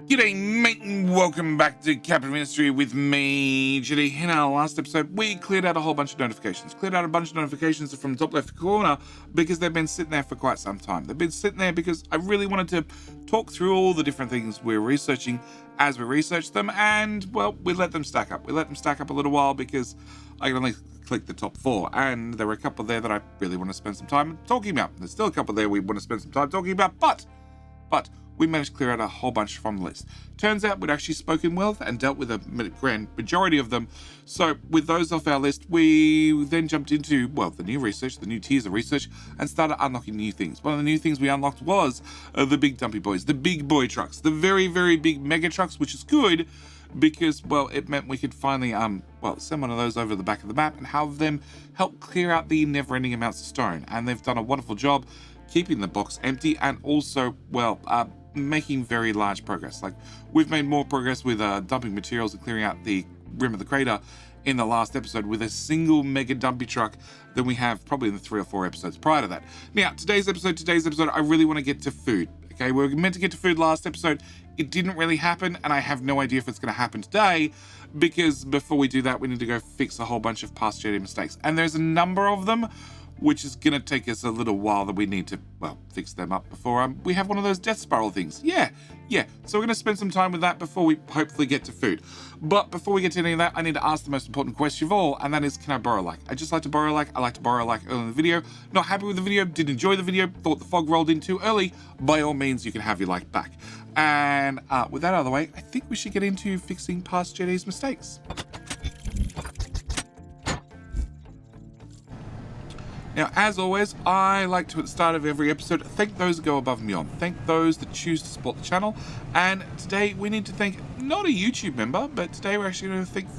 G'day, mate, and welcome back to Captain Ministry with me, Jitty. In our last episode, we cleared out a whole bunch of notifications. Cleared out a bunch of notifications from the top left corner because they've been sitting there for quite some time. They've been sitting there because I really wanted to talk through all the different things we're researching as we research them, and, well, we let them stack up. We let them stack up a little while because I can only click the top 4, and there were a couple there that I really want to spend some time talking about. There's still a couple there we want to spend some time talking about, but we managed to clear out a whole bunch from the list. Turns out we'd actually spoken with and dealt with a grand majority of them. So with those off our list, we then jumped into, well, the new research, the new tiers of research, and started unlocking new things. One of the new things we unlocked was the big dumpy boys, the big boy trucks, the very, very big mega trucks, which is good because, well, it meant we could finally, send one of those over the back of the map and have them help clear out the never-ending amounts of stone. And they've done a wonderful job keeping the box empty and also, making very large progress. Like, we've made more progress with dumping materials and clearing out the rim of the crater in the last episode with a single mega dumpy truck than we have probably in the 3 or 4 episodes prior to that. Now, today's episode, I really want to get to food. Okay, we were meant to get to food last episode. It didn't really happen, and I have no idea if it's going to happen today, because before we do that, we need to go fix a whole bunch of past JD mistakes. And there's a number of them, which is going to take us a little while that we need to, fix them up before we have one of those death spiral things. Yeah. So we're going to spend some time with that before we hopefully get to food. But before we get to any of that, I need to ask the most important question of all, and that is, can I borrow like? I just like to borrow like. I like to borrow like early in the video. Not happy with the video, didn't enjoy the video, thought the fog rolled in too early. By all means, you can have your like back. And with that out of the way, I think we should get into fixing past JD's mistakes. Now, as always, I like to, at the start of every episode, thank those that go above and beyond. Thank those that choose to support the channel. And today we need to thank not a YouTube member, but today we're actually going to thank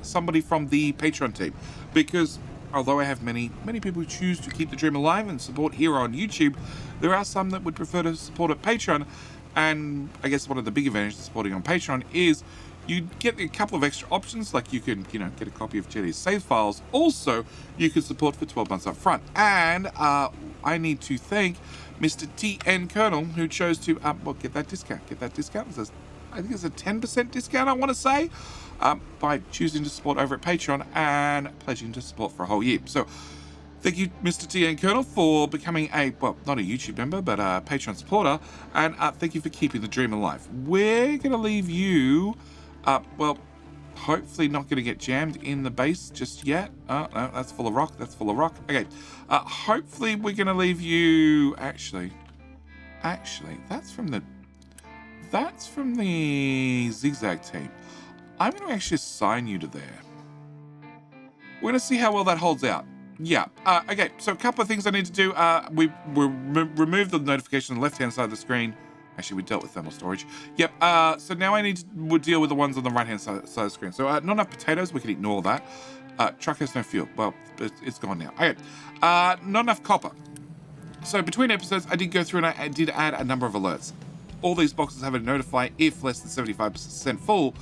somebody from the Patreon team. Because although I have many people who choose to keep the dream alive and support here on YouTube, there are some that would prefer to support at Patreon. And I guess one of the big advantages of supporting on Patreon is you get a couple of extra options, like you can, get a copy of JD's save files. Also, you can support for 12 months up front. And I need to thank Mr. TN Colonel, who chose to get that discount. I think it's a 10% discount, I want to say, by choosing to support over at Patreon and pledging to support for a whole year. So thank you, Mr. TN Colonel, for becoming not a YouTube member, but a Patreon supporter. And thank you for keeping the dream alive. We're going to leave you hopefully not going to get jammed in the base just yet. Oh, no, that's full of rock. Okay. Hopefully we're going to leave you... Actually, that's from the Zigzag team. I'm going to actually assign you to there. We're going to see how well that holds out. Yeah. Okay, so a couple of things I need to do. We removed the notification on the left-hand side of the screen. Actually, we dealt with thermal storage. Yep. So now I need to deal with the ones on the right-hand side of the screen. So not enough potatoes. We can ignore that. Truck has no fuel. Well, it's gone now. Okay. Not enough copper. So between episodes, I did go through and I did add a number of alerts. All these boxes have a notify if less than 75% full,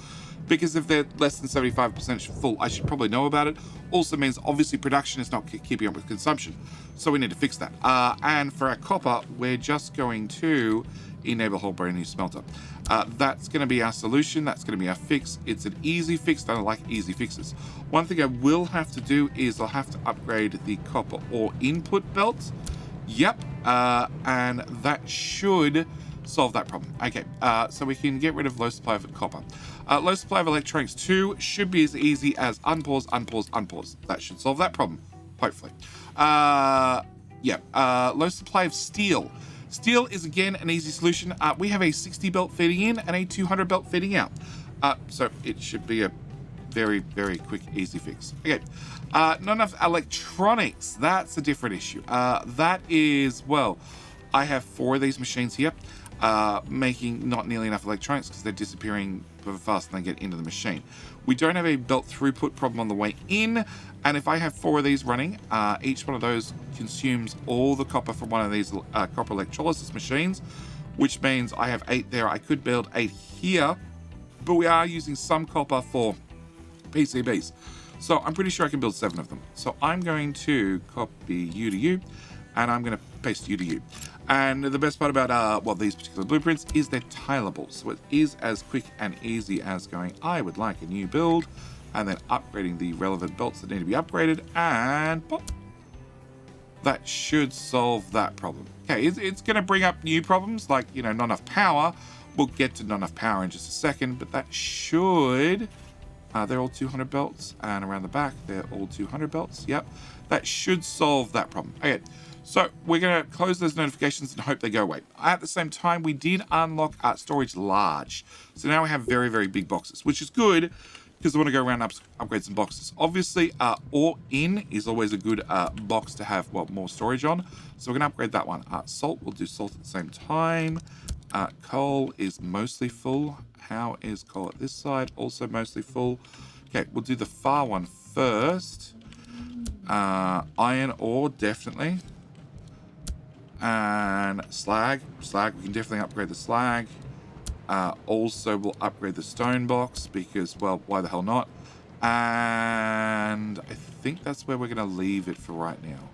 because if they're less than 75% full, I should probably know about it. Also means obviously production is not keeping up with consumption. So we need to fix that. And for our copper, we're just going to enable a whole brand new smelter. That's going to be our solution. That's going to be our fix. It's an easy fix. I don't like easy fixes. One thing I will have to do is I'll have to upgrade the copper ore input belt. Yep. And that should solve that problem. Okay. So we can get rid of low supply of copper. Low supply of electronics 2 should be as easy as unpause. That should solve that problem. Hopefully. Low supply of steel. Steel is, again, an easy solution. We have a 60 belt feeding in and a 200 belt feeding out. So it should be a very, very quick, easy fix. Okay. Not enough electronics. That's a different issue. That is, I have 4 of these machines here, making not nearly enough electronics because they're disappearing faster than they get into the machine. We don't have a belt throughput problem on the way in, and if I have 4 of these running, each one of those consumes all the copper from one of these copper electrolysis machines, which means I have 8 there. I could build 8 here, but we are using some copper for PCBs. So I'm pretty sure I can build 7 of them. So I'm going to copy you to you, and I'm going to paste you to you. And the best part about these particular blueprints is they're tileable. So it is as quick and easy as going, I would like a new build, and then upgrading the relevant belts that need to be upgraded, and pop. That should solve that problem. Okay, it's going to bring up new problems like, not enough power. We'll get to not enough power in just a second, but that should... they're all 200 belts, and around the back, they're all 200 belts. Yep, that should solve that problem. Okay, so we're going to close those notifications and hope they go away. At the same time, we did unlock storage large. So now we have very, very big boxes, which is good because I want to go around and upgrade some boxes. Obviously, all in is always a good box to have more storage on. So we're going to upgrade that one. Salt, we'll do salt at the same time. Coal is mostly full. How is coal at this side? Also mostly full. Okay, we'll do the far one first. Iron ore, definitely. And slag. Slag, we can definitely upgrade the slag. Also, we'll upgrade the stone box because, well, why the hell not? And I think that's where we're going to leave it for right now.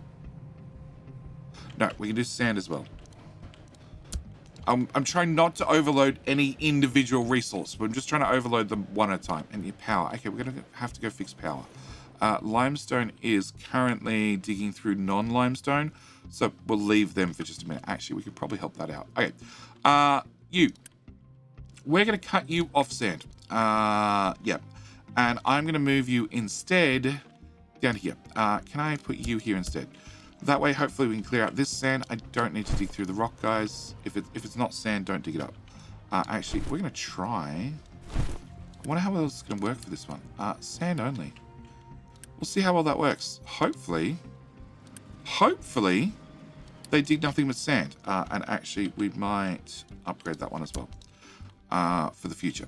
No, we can do sand as well. I'm trying not to overload any individual resource, but I'm just trying to overload them one at a time. And your power. Okay, we're going to have to go fix power. Limestone is currently digging through non-limestone, so we'll leave them for just a minute. Actually, we could probably help that out. Okay, we're going to cut you off sand. Yep. And I'm going to move you instead down here. Can I put you here instead? That way, hopefully, we can clear out this sand. I don't need to dig through the rock, guys. If it's not sand, don't dig it up. Actually, we're going to try. I wonder how well it's going to work for this one. Sand only. We'll see how well that works. Hopefully, they dig nothing but sand. And actually, we might upgrade that one as well. For the future.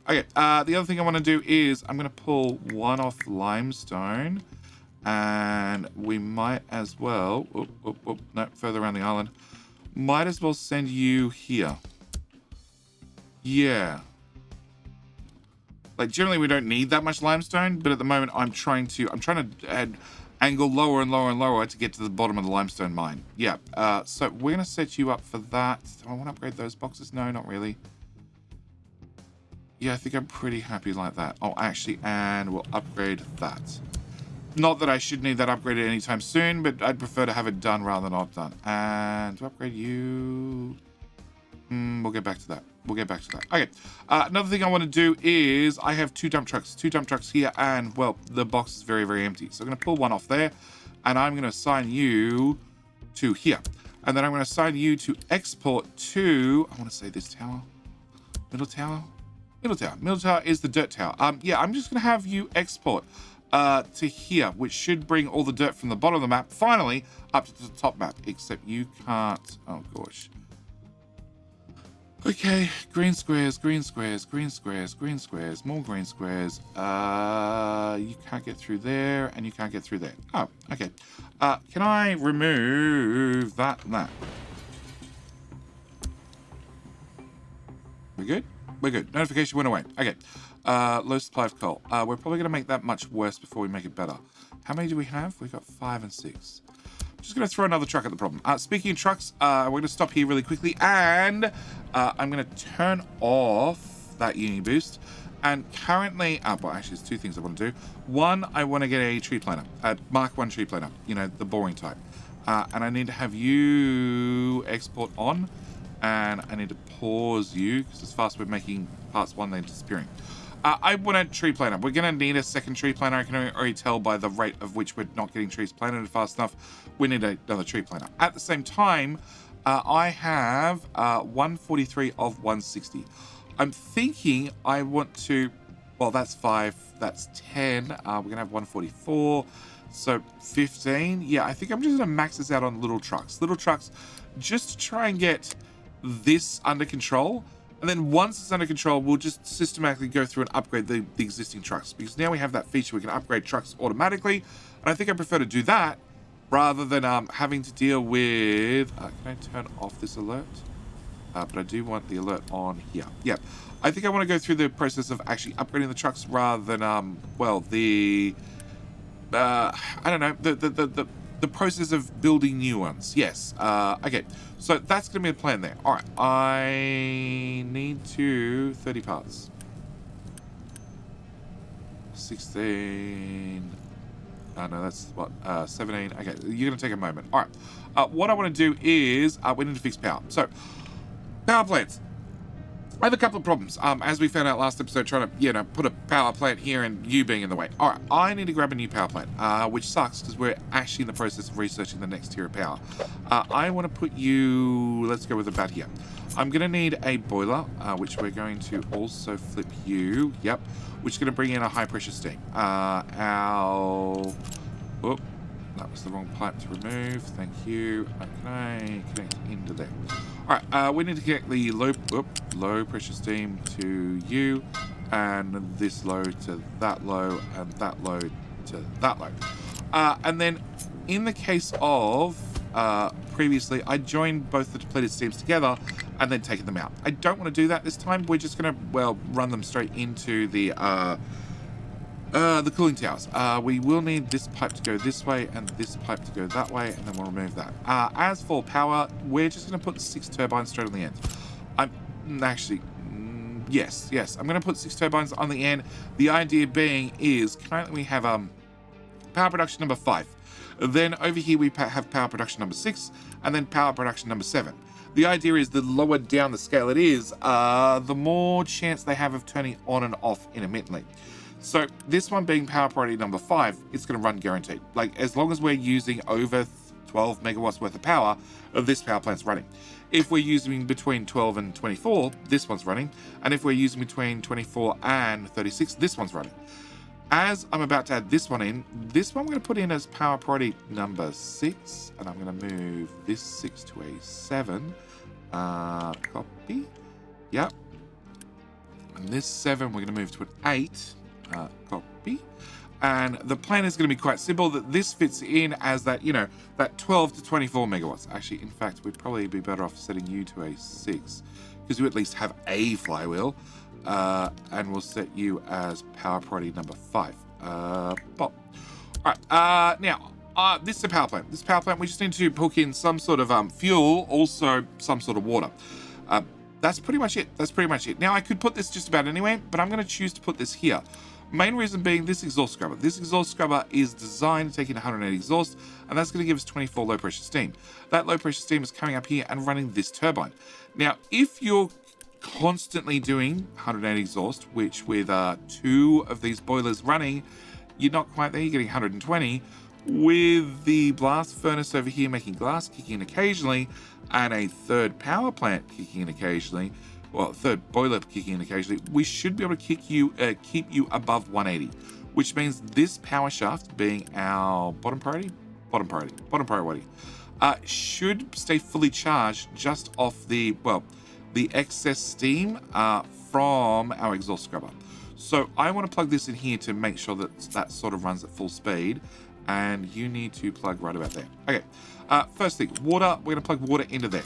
Okay, the other thing I want to do is I'm going to pull one off limestone. And we might as well... no, further around the island. Might as well send you here. Yeah. Like, generally we don't need that much limestone, but at the moment I'm trying to add angle lower and lower and lower to get to the bottom of the limestone mine. Yeah, so we're going to set you up for that. Do I want to upgrade those boxes? No, not really. Yeah, I think I'm pretty happy like that. Oh, actually, and we'll upgrade that. Not that I should need that upgraded anytime soon, but I'd prefer to have it done rather than not done. And to upgrade you... we'll get back to that. Okay. Another thing I want to do is I have two dump trucks here, and, well, the box is very, very empty. So I'm going to pull one off there, and I'm going to assign you to here. And then I'm going to assign you to export to... I want to say this tower. Middle tower? Middle tower. Middle tower is the dirt tower. Yeah, I'm just going to have you export... to here, which should bring all the dirt from the bottom of the map finally up to the top map, except you can't. Oh gosh. Okay, green squares, more green squares. You can't get through there, and you can't get through there. Oh, okay. Can I remove that and that? We good? We're good. Notification went away. Okay. Low supply of coal. We're probably going to make that much worse before we make it better. How many do we have? We've got 5 and 6. I'm just going to throw another truck at the problem. Speaking of trucks, we're going to stop here really quickly, and I'm going to turn off that uni boost. And currently, well, actually, there's two things I want to do. One, I want to get a tree planter, Mark 1 tree planter, the boring type. And I need to have you export on, and I need to pause you, because as fast as we're making parts 1, they're disappearing. I want a tree planter. We're going to need a second tree planter. I can already tell by the rate of which we're not getting trees planted fast enough. We need another tree planter. At the same time, I have 143 of 160. I'm thinking I want to... Well, that's 5. That's 10. We're going to have 144. So 15. Yeah, I think I'm just going to max this out on little trucks. Little trucks just to try and get this under control. And then once it's under control, we'll just systematically go through and upgrade the existing trucks. Because now we have that feature, we can upgrade trucks automatically. And I think I prefer to do that rather than having to deal with... can I turn off this alert? But I do want the alert on here. Yeah, I think I want to go through the process of actually upgrading the trucks rather than, well, the... I don't know, the process of building new ones. Yes. Okay. So that's going to be the plan there. All right. I need 30 parts. 16. No, that's what, 17. Okay, you're going to take a moment. All right. What I want to do is we need to fix power. So, power plants. I have a couple of problems. As we found out last episode, trying to, put a power plant here and you being in the way. All right, I need to grab a new power plant, which sucks because we're actually in the process of researching the next tier of power. I want to put you, let's go with about here. I'm going to need a boiler, which we're going to also flip you. Yep, which is going to bring in a high pressure steam. Whoop, that was the wrong pipe to remove. Thank you. Can I connect into there? All right, we need to connect the low pressure steam to you, and this low to that low, and that low to that low. And then in the case of previously, I joined both the depleted steams together and then taken them out. I don't want to do that this time. We're just going to, run them straight into the cooling towers. We will need this pipe to go this way and this pipe to go that way, and then we'll remove that. As for power, we're just going to put 6 turbines straight on the end. I'm actually, yes, I'm going to put 6 turbines on the end. The idea being is currently we have power production number 5. Then over here we have power production number 6, and then power production number 7. The idea is the lower down the scale it is, the more chance they have of turning on and off intermittently. So this one being power priority number 5, it's going to run guaranteed. Like, as long as we're using over 12 megawatts worth of power, this power plant's running. If we're using between 12 and 24, this one's running. And if we're using between 24 and 36, this one's running. As I'm about to add this one in, this one I'm going to put in as power priority number 6. And I'm going to move this 6 to a 7. Copy. Yep. And this 7 we're going to move to an 8. Copy. And the plan is going to be quite simple, that this fits in as that, that 12 to 24 megawatts. Actually, in fact, we'd probably be better off setting you to a 6, because you at least have a flywheel. And we'll set you as power priority number 5. Pop. All right. Now, this is a power plant. This power plant, we just need to hook in some sort of fuel, also some sort of water. That's pretty much it. Now, I could put this just about anywhere, but I'm going to choose to put this here. Main reason being this exhaust scrubber. This exhaust scrubber is designed to take in 180 exhaust, and that's going to give us 24 low pressure steam. That low pressure steam is coming up here and running this turbine. Now, if you're constantly doing 180 exhaust, which with 2 of these boilers running, you're not quite there, you're getting 120. With the blast furnace over here making glass, kicking in occasionally, and a third power plant kicking in occasionally, well, third boiler kicking in occasionally, we should be able to keep you above 180, which means this power shaft, being our bottom priority, should stay fully charged just off the excess steam from our exhaust scrubber. So I want to plug this in here to make sure that sort of runs at full speed, and you need to plug right about there. Okay, first thing, water. We're going to plug water into there.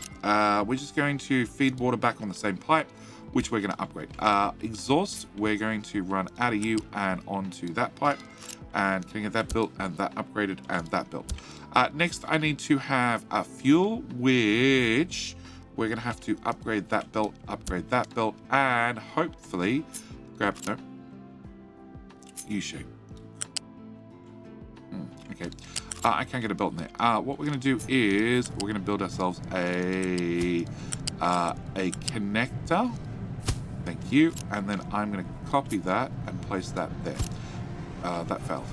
We're just going to feed water back on the same pipe, which we're going to upgrade. Exhaust, we're going to run out of you and onto that pipe, and can get that built and that upgraded and that built. Next, I need to have a fuel, which we're going to have to upgrade that belt, and hopefully grab, no, U-shape. Okay, I can't get a belt in there. What we're going to do is we're going to build ourselves a connector. Thank you. And then I'm going to copy that and place that there. That failed.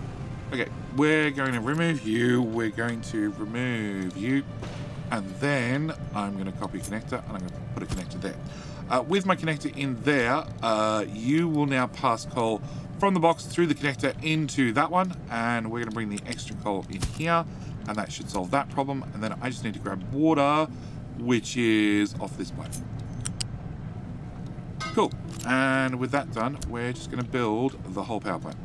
Okay, we're going to remove you. We're going to remove you. And then I'm going to copy connector, and I'm going to put a connector there. With my connector in there, you will now pass coal from the box through the connector into that one, and we're going to bring the extra coal in here, and that should solve that problem. And then I just need to grab water, which is off this pipe. Cool. And with that done, we're just going to build the whole power plant.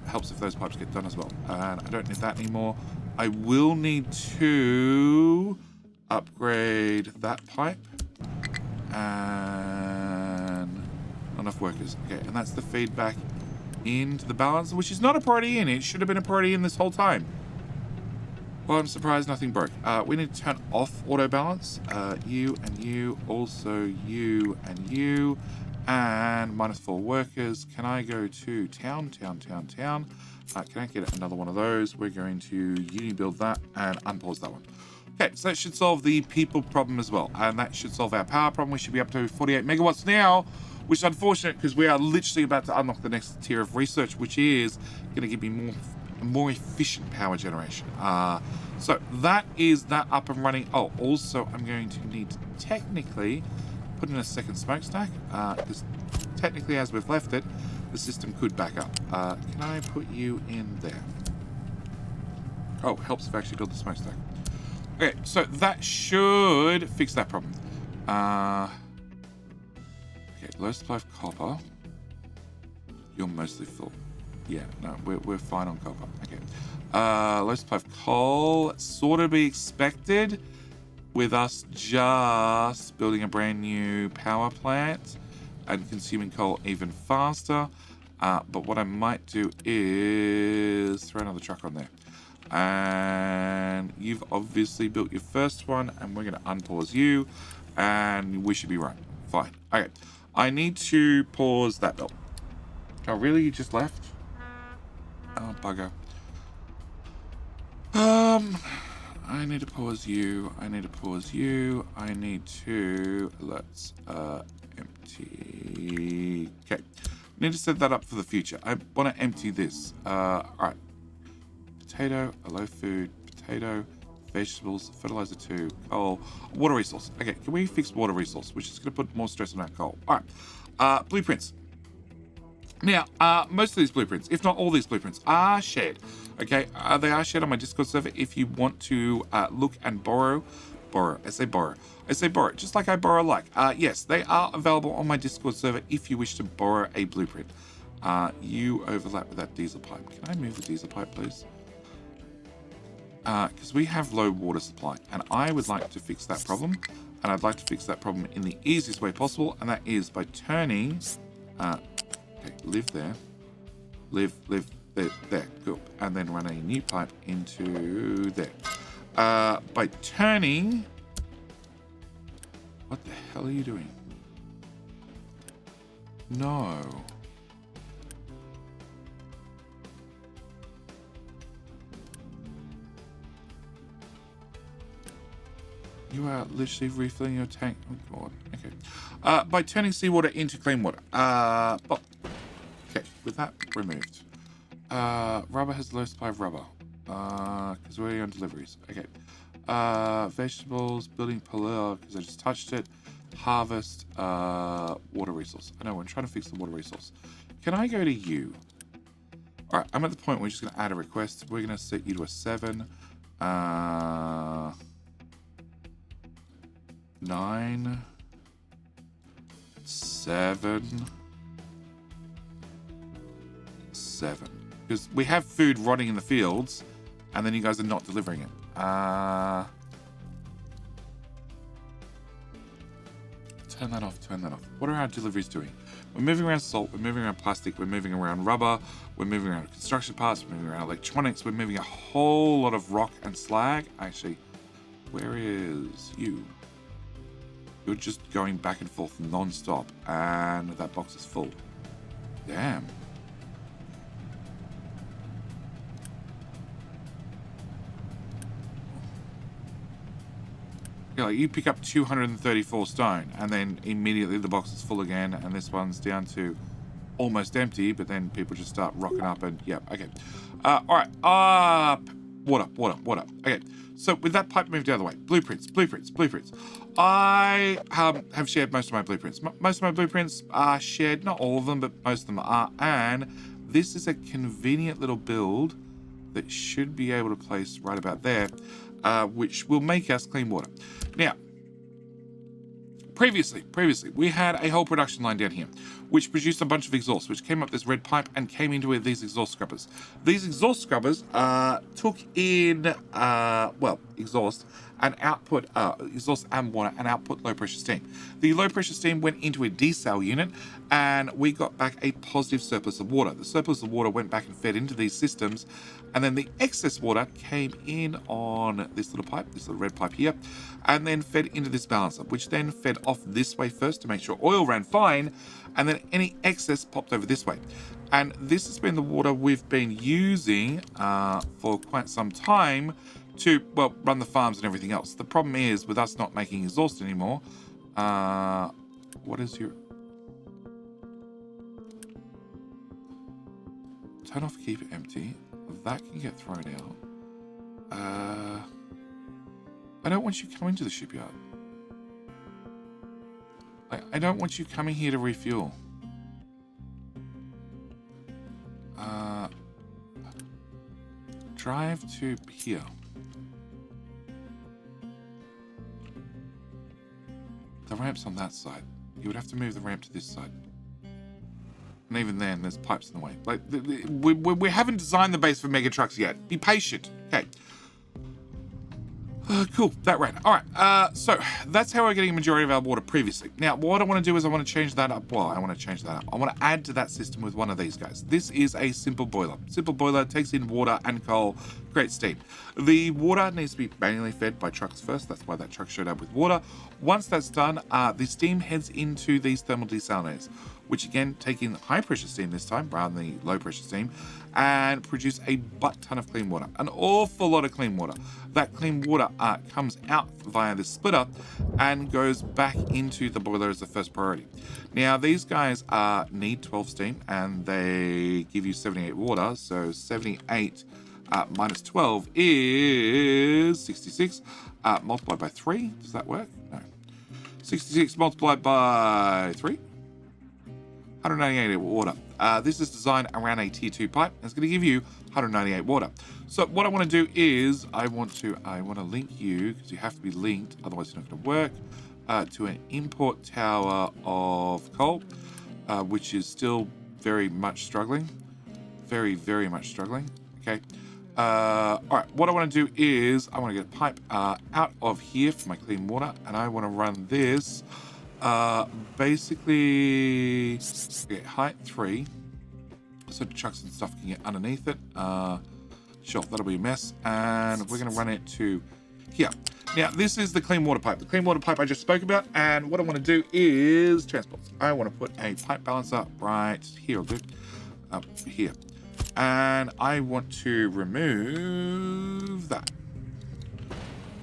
Helps if those pipes get done as well. And I don't need that anymore. I will need to upgrade that pipe, and enough workers. Okay, and that's the feedback into the balance, which is not a priority in. It should have been a priority in this whole time. Well, I'm surprised nothing broke. We need to turn off auto balance. You and you, also you and you, and -4 workers. Can I go to town? Can I get another one of those? We're going to uni build that and unpause that one. Okay, so that should solve the people problem as well, and that should solve our power problem. We should be up to 48 megawatts now, which is unfortunate because we are literally about to unlock the next tier of research, which is going to give me more efficient power generation. So that is that up and running. Oh, also I'm going to need to technically put in a second smokestack, because technically as we've left it, the system could back up. Can I put you in there? Oh, helps if I actually build the smokestack. Okay, so that should fix that problem. Okay, low supply of copper. You're mostly full. Yeah, no, we're fine on copper. Okay. Low supply of coal. Sort of be expected with us just building a brand new power plant and consuming coal even faster. But what I might do is throw another truck on there. And you've obviously built your first one, and we're going to unpause you, and we should be right. Fine. Okay. I need to pause that build. Oh, really? You just left? Oh, bugger. I need to pause you. I need to pause you. I need to... Let's empty... Okay. Need to set that up for the future. I want to empty this. All right. Potato, a low food, potato, vegetables, fertilizer 2, coal, water resource. Okay, can we fix water resource, which is going to put more stress on our coal? All right. Blueprints. Now, most of these blueprints, if not all these blueprints, are shared. Okay, they are shared on my Discord server if you want to look and borrow. I say borrow, just like I borrow like. Yes, they are available on my Discord server if you wish to borrow a blueprint. You overlap with that diesel pipe. Can I move the diesel pipe, please? Because we have low water supply, and I would like to fix that problem, and I'd like to fix that problem in the easiest way possible, and that is by turning... okay, live there. Live there. Good. And then run a new pipe into there. By turning... What the hell are you doing? No. You are literally refilling your tank. Oh, God. Okay. By turning seawater into clean water. Okay, with that removed. Rubber has low supply of rubber. Because we're on deliveries. Okay. Vegetables, building pillar, because I just touched it. Harvest, water resource. I know, I'm trying to fix the water resource. Can I go to you? Alright, I'm at the point where we're just going to add a request. We're going to set you to a 7. 9, 7, 7. Because we have food rotting in the fields, and then you guys are not delivering it. Turn that off, turn that off. What are our deliveries doing? We're moving around salt, we're moving around plastic, we're moving around rubber, we're moving around construction parts, we're moving around electronics, we're moving a whole lot of rock and slag. Actually, where is you? You're just going back and forth non-stop, and that box is full. Damn. Yeah, like you pick up 234 stone, and then immediately the box is full again, and this one's down to almost empty, but then people just start rocking up, and yeah, okay. All right, water. Okay, so with that pipe moved out of the way, blueprints. I have shared most of my blueprints. Most of my blueprints are shared, not all of them, but most of them are, and this is a convenient little build that should be able to place right about there, which will make us clean water. Now, previously, we had a whole production line down here, which produced a bunch of exhaust, which came up this red pipe and came into these exhaust scrubbers. These exhaust scrubbers took in, exhaust and output exhaust and water and output low pressure steam. The low pressure steam went into a desal unit and we got back a positive surplus of water. The surplus of water went back and fed into these systems, and then the excess water came in on this little pipe, this little red pipe here, and then fed into this balancer, which then fed off this way first to make sure oil ran fine, and then any excess popped over this way. And this has been the water we've been using for quite some time to, well, run the farms and everything else. The problem is with us not making exhaust anymore. What is your... Turn off, keep it empty. That can get thrown out. I don't want you coming to the shipyard. I don't want you coming here to refuel. Drive to here. The ramp's on that side. You would have to move the ramp to this side. And even then, there's pipes in the way. Like, we haven't designed the base for mega trucks yet. Be patient. Okay. Cool, that ran. All right, so that's how we're getting a majority of our water previously. Now, what I want to do is I want to change that up. Well, I want to change that up. I want to add to that system with one of these guys. This is a simple boiler. Simple boiler takes in water and coal, creates steam. The water needs to be manually fed by trucks first. That's why that truck showed up with water. Once that's done, the steam heads into these thermal desalinators, which again take in high pressure steam this time rather than the low pressure steam, and produce a butt ton of clean water, an awful lot of clean water. That clean water comes out via the splitter and goes back into the boiler as the first priority. Now these guys need 12 steam and they give you 78 water, so 78 minus 12 is 66, multiplied by 3. Does that work? No. 66 multiplied by 3. 198 water. This is designed around a tier 2 pipe. It's going to give you 198 water. So what I want to do is I want to link you, because you have to be linked, otherwise it's not going to work, to an import tower of coal, which is still very much struggling. Very, very much struggling. Okay. All right. What I want to do is I want to get a pipe out of here for my clean water, and I want to run this. Basically, get height 3, so trucks and stuff can get underneath it. Sure, that'll be a mess, and we're going to run it to here. Now, this is the clean water pipe. The clean water pipe I just spoke about, and what I want to do is transports. I want to put a pipe balancer right here, I'll do up here, and I want to remove that.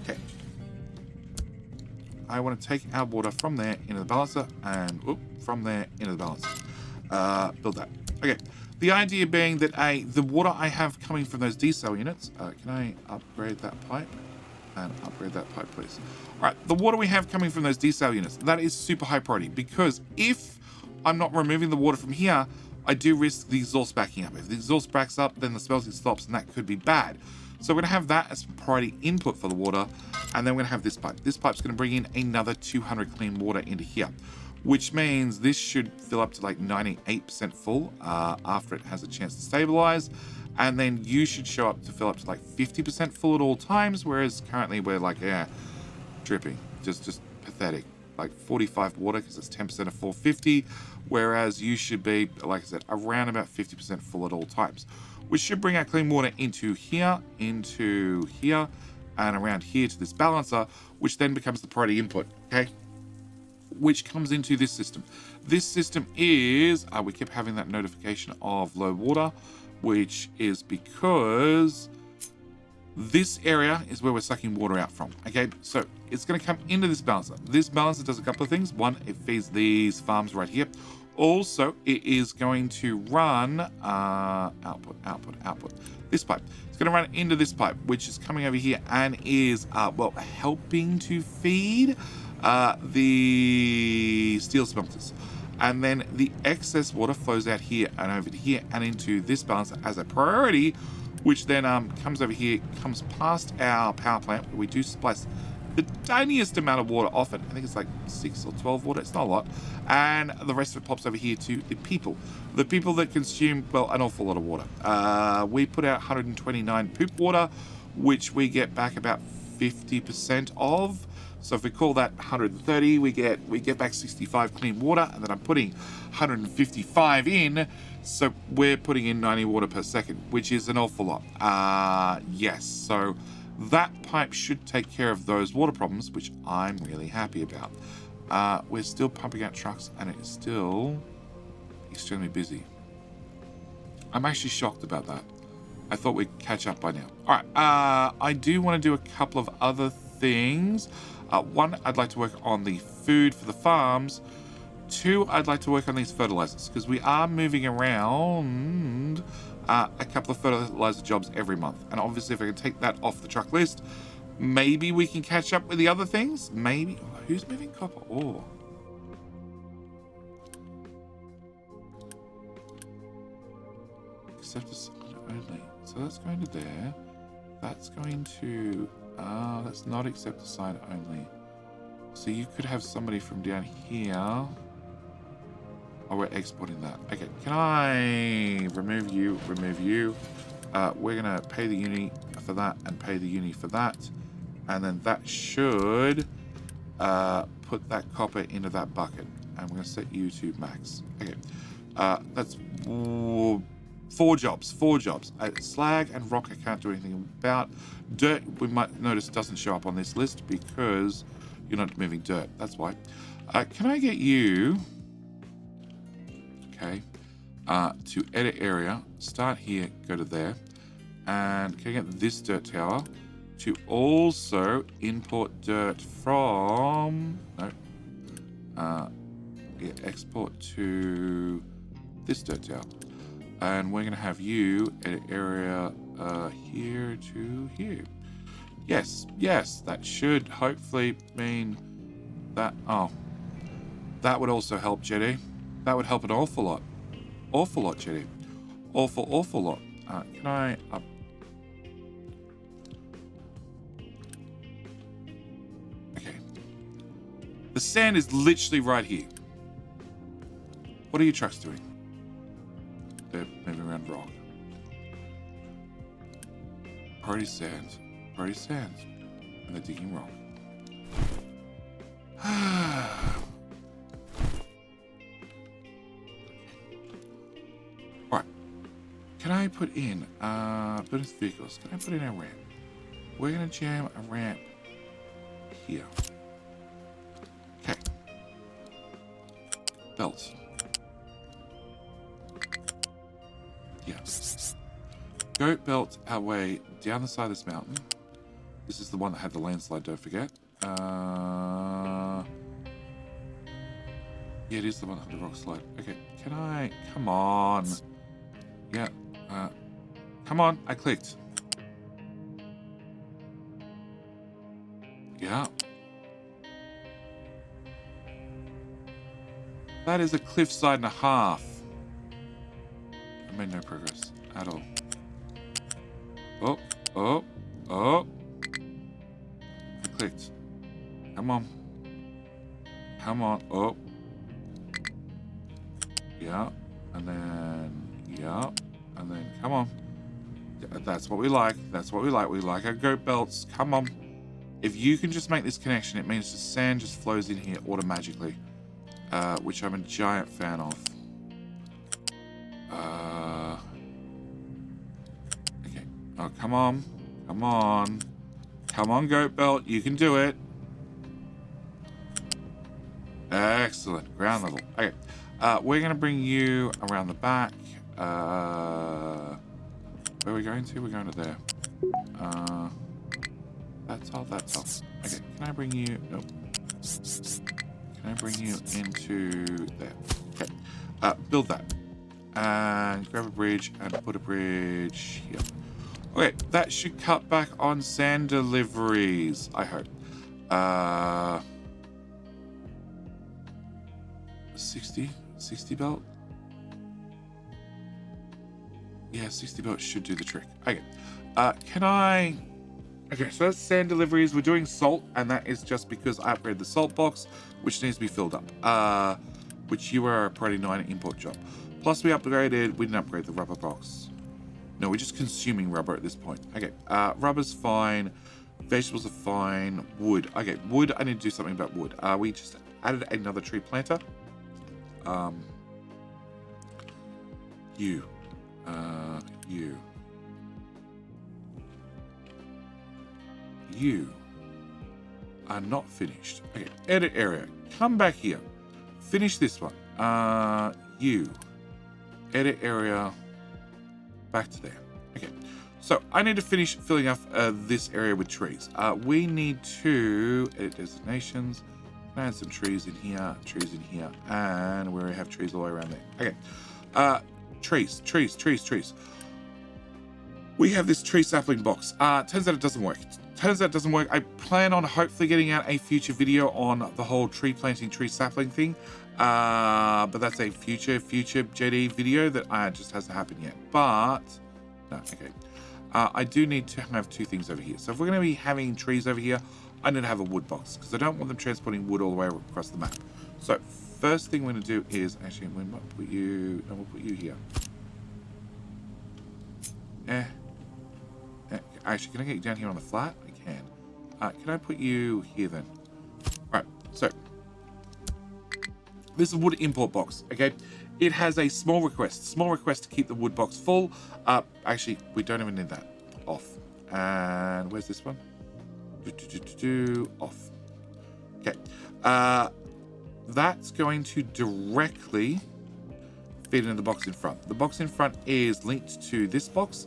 Okay. I want to take our water from there into the balancer and from there into the balancer. Build that. Okay. The idea being that the water I have coming from those desal units, can I upgrade that pipe? And upgrade that pipe, please. All right. The water we have coming from those desal units, that is super high priority, because if I'm not removing the water from here, I do risk the exhaust backing up. If the exhaust backs up, then the smelting stops, and that could be bad. So we're going to have that as priority input for the water, and then we're going to have this pipe. This pipe's going to bring in another 200 clean water into here, which means this should fill up to like 98% full after it has a chance to stabilize, and then you should show up to fill up to like 50% full at all times, whereas currently we're like, yeah, dripping, just pathetic. Like 45 water because it's 10% of 450, whereas you should be, like I said, around about 50% full at all times, which should bring our clean water into here, and around here to this balancer, which then becomes the priority input, okay? Which comes into this system. This system is, we kept having that notification of low water, which is because this area is where we're sucking water out from. Okay, so it's going to come into this balancer. This balancer does a couple of things. One, it feeds these farms right here. Also, it is going to run output. This pipe. It's going to run into this pipe, which is coming over here and is, well, helping to feed the steel smelters. And then the excess water flows out here and over to here and into this balancer as a priority, which then comes over here, comes past our power plant, where we do splice the tiniest amount of water off it. I think it's like 6 or 12 water. It's not a lot. And the rest of it pops over here to the people. The people that consume, well, an awful lot of water. We put out 129 poop water, which we get back about 50% of. So if we call that 130, we get back 65 clean water, and then I'm putting 155 in. So we're putting in 90 water per second, which is an awful lot. Yes, so that pipe should take care of those water problems, which I'm really happy about. We're still pumping out trucks, and it is still extremely busy. I'm actually shocked about that. I thought we'd catch up by now. All right, I do want to do a couple of other things. One, I'd like to work on the food for the farms. Two, I'd like to work on these fertilizers, because we are moving around a couple of fertilizer jobs every month. And obviously, if I can take that off the truck list, maybe we can catch up with the other things. Maybe. Oh, who's moving copper ore? Except only. So that's going to there. That's going to... that's not accept assign only. So you could have somebody from down here. Oh, we're exporting that. Okay, can I remove you? Remove you. We're going to pay the uni for that and pay the uni for that. And then that should put that copper into that bucket. And we're going to set you to max. Okay. That's... 4 jobs. Slag and rock I can't do anything about. Dirt, we might notice, doesn't show up on this list because you're not moving dirt. That's why. Can I get you... Okay. To edit area. Start here, go to there. And can I get this dirt tower to also import dirt from... No. Yeah, export to this dirt tower. And we're going to have you edit area here to here. Yes, that should hopefully mean that... Oh, that would also help, Jetty. That would help an awful lot. Awful lot, Jetty. Awful lot. Can I up... Okay. The sand is literally right here. What are your trucks doing? They're moving around rock. Party sand. And they're digging rock. Alright. Can I put in bonus vehicles? Can I put in a ramp? We're gonna jam a ramp here. Okay. Belts. Yeah. Goat belt our way down the side of this mountain. This is the one that had the landslide, don't forget. Yeah, it is the one that had the rock slide. Okay, can I... Come on. Yeah. Come on, I clicked. Yeah. That is a cliffside and a half. I made no progress at all. Oh. I clicked. Come on. Oh. Yeah. And then, come on. That's what we like. We like our goat belts. Come on. If you can just make this connection, it means the sand just flows in here automatically. Which I'm a giant fan of. Okay. Oh, come on. Come on, goat belt. You can do it. Excellent. Ground level. Okay. We're going to bring you around the back. Where are we going to? We're going to there. That's all. Okay. Can I bring you... Nope. Can I bring you into there? Okay. Build that. And grab a bridge and put a bridge here. Okay, that should cut back on sand deliveries, I hope. 60 belt? Yeah, 60 belt should do the trick. Okay. Can I... Okay, so that's sand deliveries. We're doing salt, and that is just because I upgraded the salt box, which needs to be filled up. Which you are a priority 9 import job. Plus we didn't upgrade the rubber box. No, we're just consuming rubber at this point. Okay, rubber's fine. Vegetables are fine. Wood. Okay, wood. I need to do something about wood. We just added another tree planter. You. You are not finished. Okay, edit area. Come back here. Finish this one. You. Edit area. Back to there. Okay. So I need to finish filling up this area with trees. We need to edit designations. Add some trees in here, and we have trees all the way around there. Okay. Trees. We have this tree sapling box. Turns out it doesn't work. I plan on hopefully getting out a future video on the whole tree planting, tree sapling thing. But that's a future JD video that just hasn't happened yet. But, no, okay. I do need to have two things over here. So if we're going to be having trees over here, I need to have a wood box because I don't want them transporting wood all the way across the map. So first thing we're going to do is, actually, we'll put you here. Actually, can I get you down here on the flat? I can. Can I put you here then? Right, so this is a wood import box, okay? It has a small request to keep the wood box full. Actually, we don't even need that. Off. And where's this one? Off. Okay. That's going to directly feed into the box in front. The box in front is linked to this box,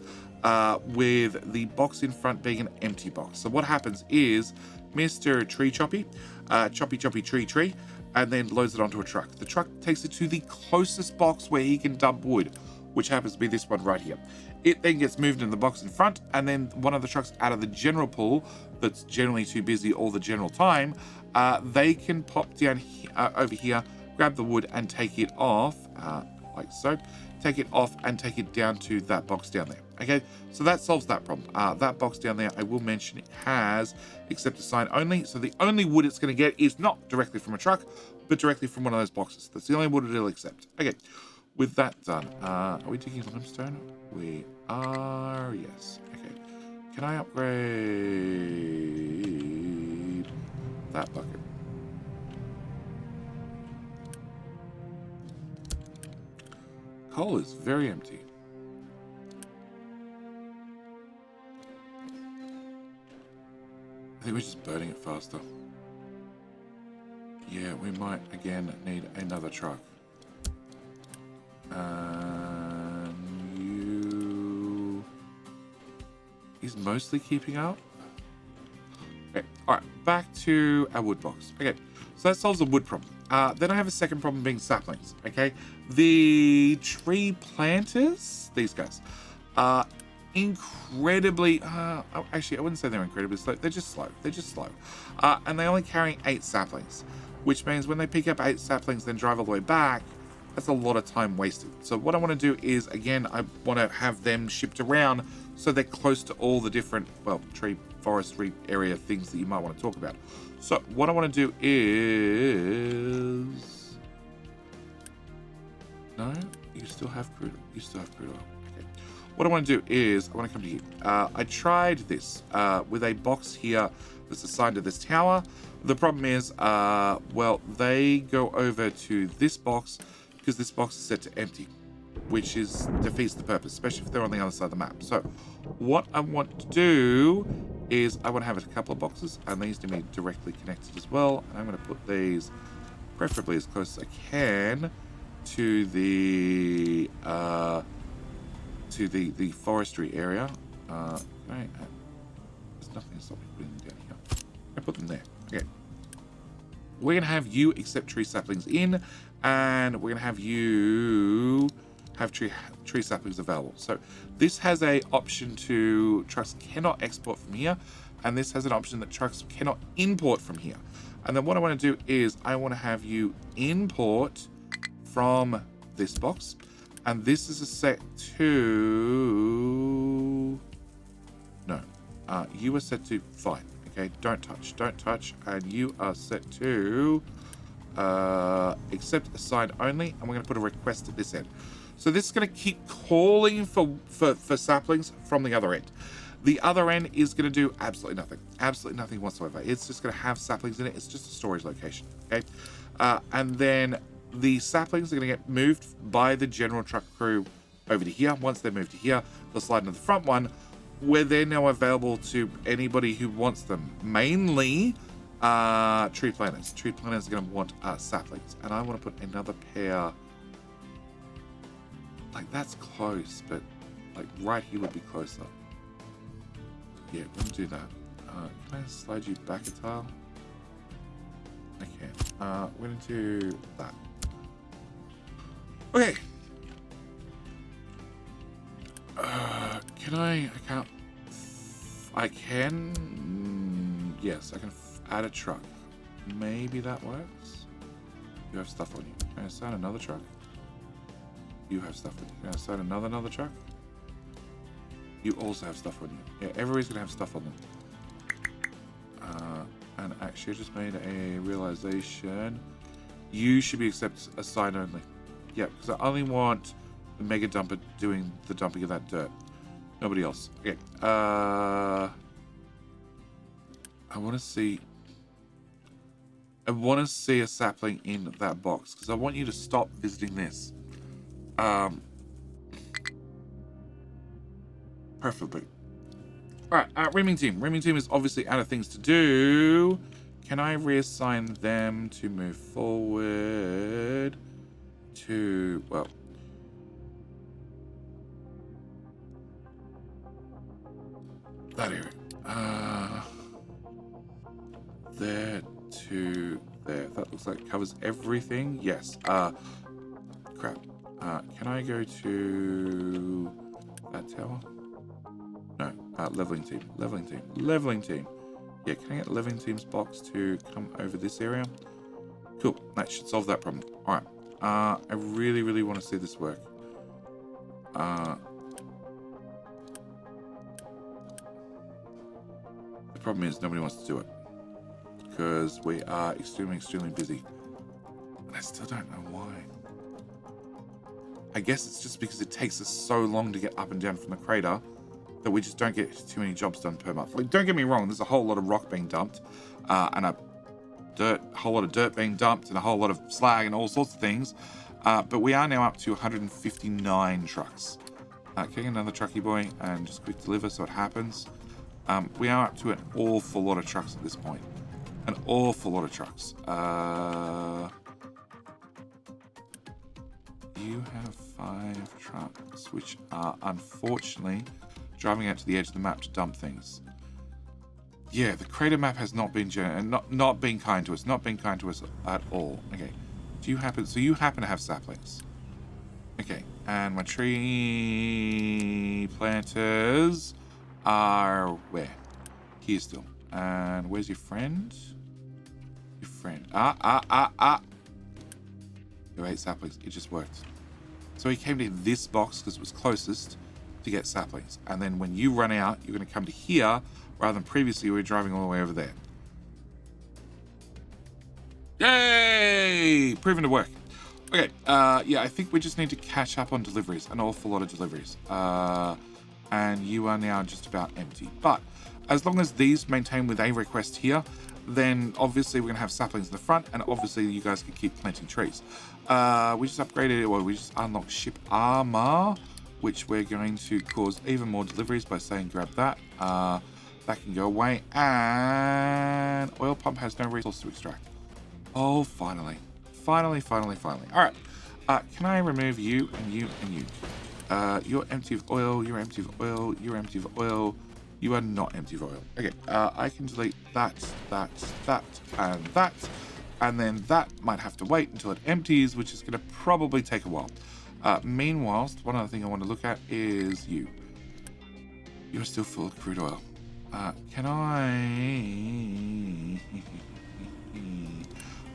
with the box in front being an empty box. So what happens is Mr. Tree Choppy, choppy tree, and then loads it onto a truck. The truck takes it to the closest box where he can dump wood, which happens to be this one right here. It then gets moved in the box in front, and then one of the trucks out of the general pool that's generally too busy all the general time, they can pop down over here, grab the wood and take it off, like so. Take it off and take it down to that box down there. Okay, so that solves that problem. That box down there, I will mention, it has accept a sign only. So the only wood it's going to get is not directly from a truck, but directly from one of those boxes. That's the only wood it'll accept. Okay, with that done, are we digging limestone? We are, yes. Okay, can I upgrade that bucket? Coal is very empty. I think we're just burning it faster. Yeah, we might again need another truck. And you... He's mostly keeping up. Okay, alright, back to our wood box. Okay, so that solves the wood problem. Then I have a second problem being saplings, okay? The tree planters, these guys, are incredibly, actually I wouldn't say they're incredibly slow, they're just slow. And they only carry 8 saplings, which means when they pick up 8 saplings, then drive all the way back, that's a lot of time wasted. So what I want to do is, again, I want to have them shipped around so they're close to all the different, well, tree, forestry area things that you might want to talk about. So what I want to do is... No, you still have crude oil. Okay. What I want to do is, I want to come to you. I tried this with a box here that's assigned to this tower. The problem is, well, they go over to this box because this box is set to empty, which defeats the purpose, especially if they're on the other side of the map. So what I want to do is I want to have a couple of boxes, and these need to be directly connected as well. And I'm going to put these preferably as close as I can to the forestry area. There's nothing to stop me putting them down here. I put them there. Okay. We're going to have you accept tree saplings in, and we're going to have you have tree saplings available. So this has a option to trucks cannot export from here, and this has an option that trucks cannot import from here. And then what I want to do is I want to have you import from this box, and this is a set to you are set to fine. Okay, don't touch, and you are set to accept assign only, and we're going to put a request at this end. So this is going to keep calling for saplings from the other end. The other end is going to do absolutely nothing. Absolutely nothing whatsoever. It's just going to have saplings in it. It's just a storage location, okay? And then the saplings are going to get moved by the general truck crew over to here. Once they're moved to here, they'll slide into the front one, where they're now available to anybody who wants them. Mainly tree planters. Tree planters are going to want saplings. And I want to put another pair. Like, that's close, but like right here would be closer. Yeah, we'll do that. Can I slide you back a tile? I can. We're going to do that. Okay. Can I can't. I can. Yes, I can add a truck. Maybe that works. You have stuff on you. Can I assign another truck? You have stuff on you. Can I assign another truck? You also have stuff on you. Yeah, everybody's gonna have stuff on them. And actually, I just made a realization. You should be assigned only. Yeah, because I only want the mega dumper doing the dumping of that dirt. Nobody else. Okay. I want to see a sapling in that box because I want you to stop visiting this. Preferably. All right, rimming team. Rimming team is obviously out of things to do. Can I reassign them to move forward to, well, that area. There to there. That looks like it covers everything. Yes. Crap. Can I go to that tower? No. Leveling team. Leveling team. Leveling team. Yeah, can I get leveling team's box to come over this area? Cool. That should solve that problem. All right. I really want to see this work. The problem is nobody wants to do it because we are extremely busy. And I still don't know why. I guess it's just because it takes us so long to get up and down from the crater that we just don't get too many jobs done per month. Like, don't get me wrong, there's a whole lot of rock being dumped, and a whole lot of dirt being dumped, and a whole lot of slag and all sorts of things. But we are now up to 159 trucks. Getting another trucky boy and just quick deliver so it happens. We are up to an awful lot of trucks at this point. An awful lot of trucks. You have 5 trucks, which are unfortunately driving out to the edge of the map to dump things. Yeah, the crater map has not been not been kind to us. Not been kind to us at all. Okay. So you happen to have saplings. Okay, and my tree planters are where? Here still. And where's your friend? Your friend. You 8 saplings. It just worked. So he came to this box because it was closest to get saplings. And then when you run out, you're going to come to here rather than previously we were driving all the way over there. Yay! Proven to work. Okay, yeah, I think we just need to catch up on deliveries, an awful lot of deliveries. And you are now just about empty. But as long as these maintain with a request here, then obviously we're going to have saplings in the front, and obviously you guys can keep planting trees. We just upgraded, well, we just unlocked ship armor, which we're going to cause even more deliveries by saying grab that. That can go away, and oil pump has no resource to extract. Oh, finally. Finally. All right. Can I remove you and you and you? You're empty of oil, you're empty of oil, you're empty of oil. You are not empty of oil. Okay, I can delete that, and that. And then that might have to wait until it empties, which is going to probably take a while. Meanwhile, one other thing I want to look at is you. You're still full of crude oil. Can I...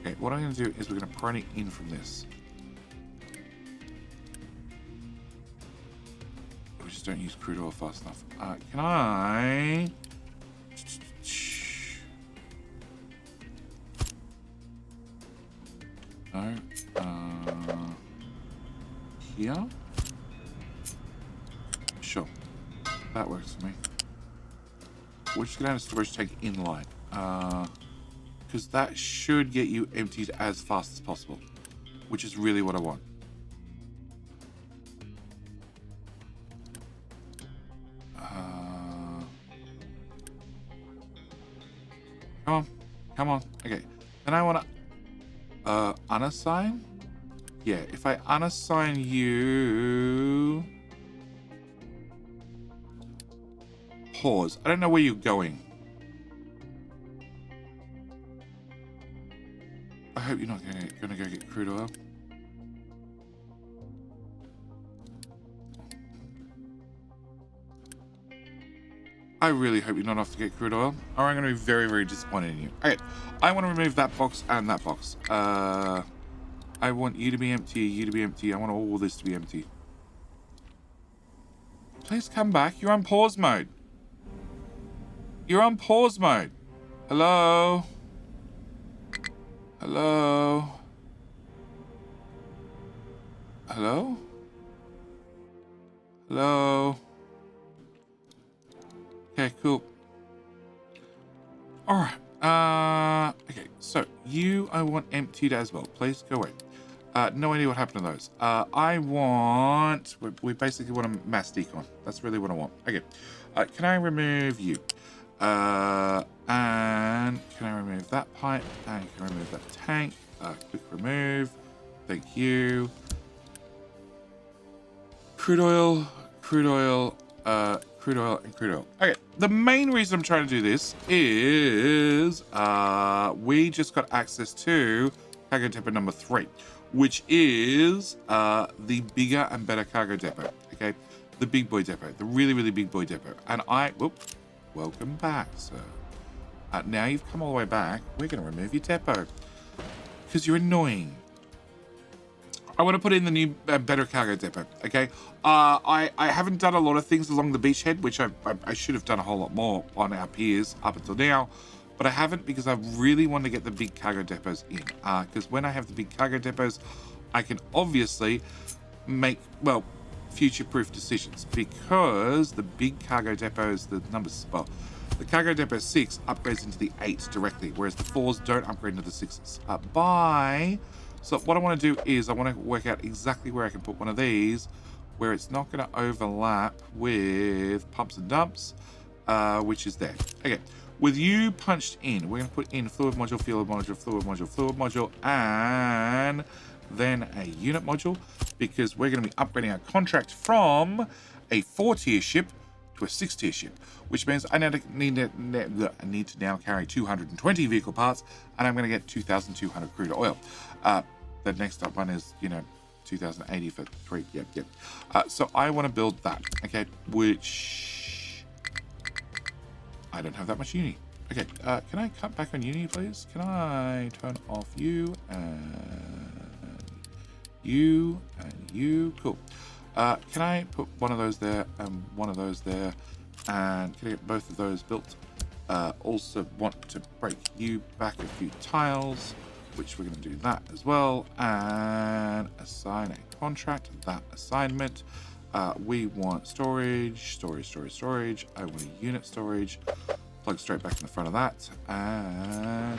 Okay, what I'm going to do is we're going to prune it in from this. We just don't use crude oil fast enough. Can I... No. Here? Sure. That works for me. we're just gonna have a storage tank in line. Because that should get you emptied as fast as possible, which is really what I want. Come on. Come on. Okay. Then I want to unassign. Yeah, if I unassign you... Pause. I don't know where you're going. I hope you're not going to go get crude oil. I really hope you're not off to get crude oil, or I'm going to be very, very disappointed in you. Okay, I want to remove that box and that box. I want you to be empty, you to be empty. I want all this to be empty. Please come back. You're on pause mode. You're on pause mode. Hello? Hello? Hello? Hello? Okay, cool. Alright. Okay, so you I want emptied as well. Please go away. No idea what happened to those. I want... We basically want a mass decon. That's really what I want. Okay. Can I remove you? And can I remove that pipe? And can I remove that tank? Quick remove. Thank you. Crude oil, crude oil, crude oil, and crude oil. Okay, the main reason I'm trying to do this is we just got access to cargo depot number 3, which is the bigger and better cargo depot. Okay, the big boy depot, the really, really big boy depot. And welcome back, sir. Now you've come all the way back, we're going to remove your depot because you're annoying. I want to put in the new better cargo depot. Okay, I haven't done a lot of things along the beachhead, which I should have done a whole lot more on our piers up until now, but I haven't because I really want to get the big cargo depots in. Because when I have the big cargo depots, I can obviously make, well, future-proof decisions, because the big cargo depots, the numbers, well, the cargo depot 6 upgrades into the 8 directly, whereas the 4s don't upgrade into the 6s. So what I want to do is I want to work out exactly where I can put one of these, where it's not going to overlap with pumps and dumps, which is there. Okay, with you punched in, we're going to put in fluid module, fluid module, fluid module, fluid module, and then a unit module, because we're going to be upgrading our contract from a 4-tier ship to a 6-tier ship, which means I need to now carry 220 vehicle parts, and I'm going to get 2,200 crude oil. The next up one is, 2,080 for 3. Yep. So I want to build that, okay, which I don't have that much uni. Okay, can I cut back on uni, please? Can I turn off you and you and you? Cool. Can I put one of those there and one of those there, and can I get both of those built? Also want to break you back a few tiles, which we're going to do that as well, and assign a contract, that assignment. We want storage. I want a unit storage. Plug straight back in the front of that, and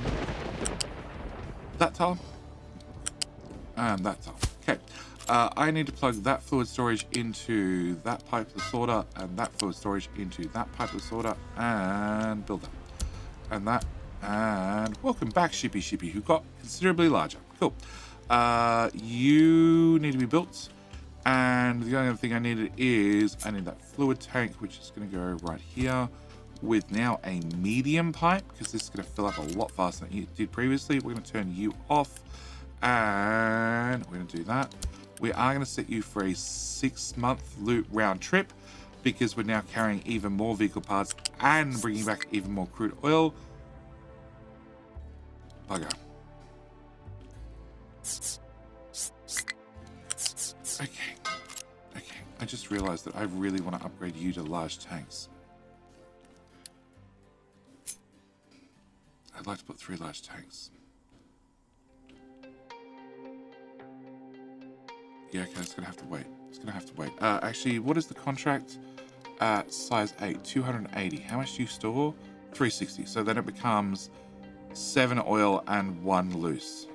that tile, and that tile. Okay. I need to plug that fluid storage into that pipe of sorter, and that fluid storage into that pipe of sorter, and build that. And that, and welcome back, Shippy, who got considerably larger. Cool. You need to be built, and the only other thing I needed is, I need that fluid tank, which is going to go right here, with now a medium pipe, because this is going to fill up a lot faster than it did previously. We're going to turn you off, and we're going to do that. We are going to set you for a 6-month loot round trip, because we're now carrying even more vehicle parts and bringing back even more crude oil. Bugger. Okay. I just realized that I really want to upgrade you to large tanks. I'd like to put 3 large tanks. Yeah, okay, it's going to have to wait. Actually, what is the contract? size 8, 280. How much do you store? 360. So then it becomes 7 oil and 1 loose.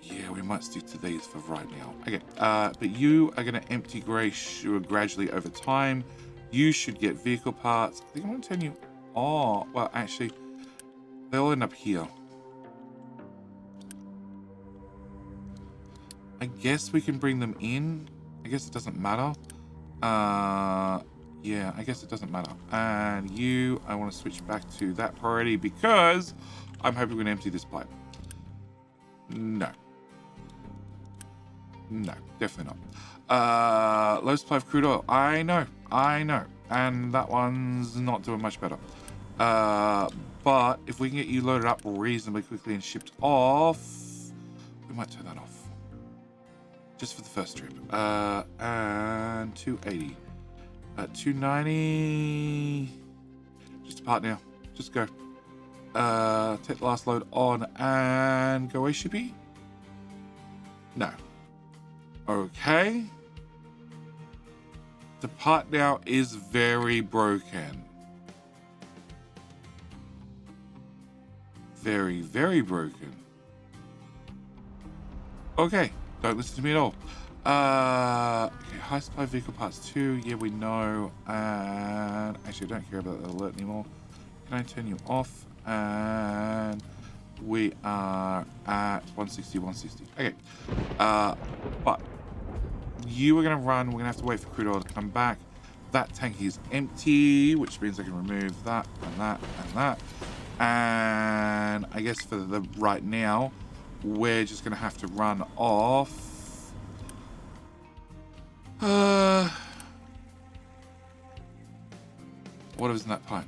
Yeah, we might stick to these for right now. Okay, but you are going to empty grey sugar gradually over time. You should get vehicle parts. I think I'm going to turn you... Oh, well, actually, they'll end up here. I guess we can bring them in. I guess it doesn't matter. Yeah, I guess it doesn't matter. And you, I want to switch back to that priority because I'm hoping we're going to empty this pipe. No. No, definitely not. Low supply of crude oil. I know. And that one's not doing much better. But if we can get you loaded up reasonably quickly and shipped off, we might turn that off. Just for the first trip. And 280. 290. Just depart now. Just go. Take the last load on and go away, shippy? No. Okay. The part now is very broken. Very, very broken. Okay. Don't listen to me at all. Okay, high supply vehicle parts 2. Yeah, we know. And actually, I don't care about the alert anymore. Can I turn you off? And we are at 160, 160. Okay. But you are going to run. We're going to have to wait for crude oil to come back. That tank is empty, which means I can remove that and that and that. And I guess for the right now, we're just going to have to run off. Whatever's in that pipe.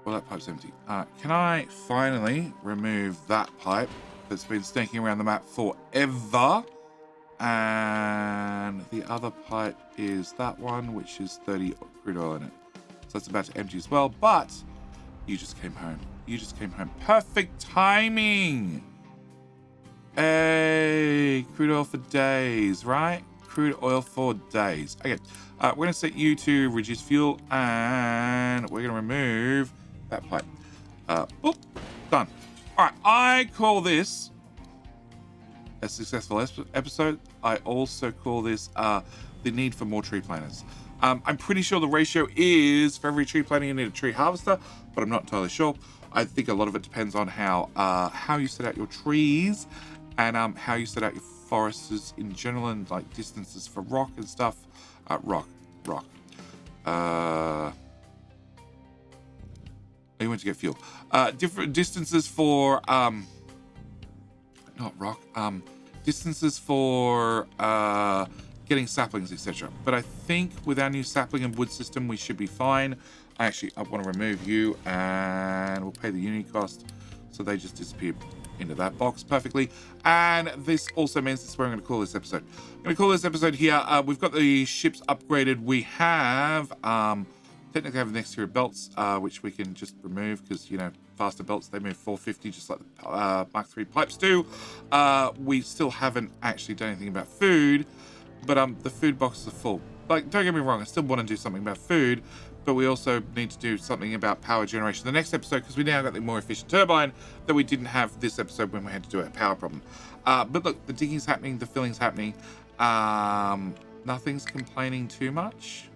Well, that pipe's empty. Can I finally remove that pipe that's been stinking around the map forever? And the other pipe is that one, which is 30 crude oil in it. So that's about to empty as well, but you just came home. You just came home. Perfect timing. Hey, crude oil for days, right? Crude oil for days. Okay, we're going to set you to reduce fuel, and we're going to remove that pipe. Boop, done. All right, I call this a successful episode. I also call this the need for more tree planters. I'm pretty sure the ratio is for every tree planter you need a tree harvester, but I'm not entirely sure. I think a lot of it depends on how you set out your trees and how you set out your forests in general, and like distances for rock and stuff. Rock. You went to get fuel. Different distances for not rock. Distances for getting saplings, etc. But I think with our new sapling and wood system, we should be fine. I want to remove you, and we'll pay the unit cost, so they just disappear into that box perfectly. And this also means this is where I'm going to call this episode. I'm going to call this episode here. We've got the ships upgraded. We have technically have the exterior belts, which we can just remove because, you know, faster belts, they move 450 just like the Mark III pipes do. We still haven't actually done anything about food, but the food boxes are full. Like, don't get me wrong, I still want to do something about food, but we also need to do something about power generation the next episode, because we now got the more efficient turbine that we didn't have this episode when we had to do a power problem. But look, the digging's happening, the filling's happening. Nothing's complaining too much,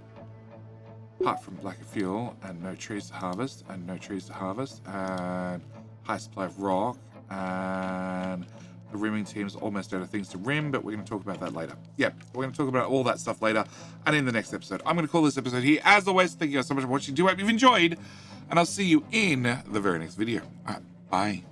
apart from lack of fuel and no trees to harvest, and high supply of rock, and the rimming team's almost out of things to rim, but we're going to talk about that later. Yeah, we're going to talk about all that stuff later and in the next episode. I'm going to call this episode here. As always, thank you guys so much for watching. Do hope you've enjoyed, and I'll see you in the very next video. All right, bye.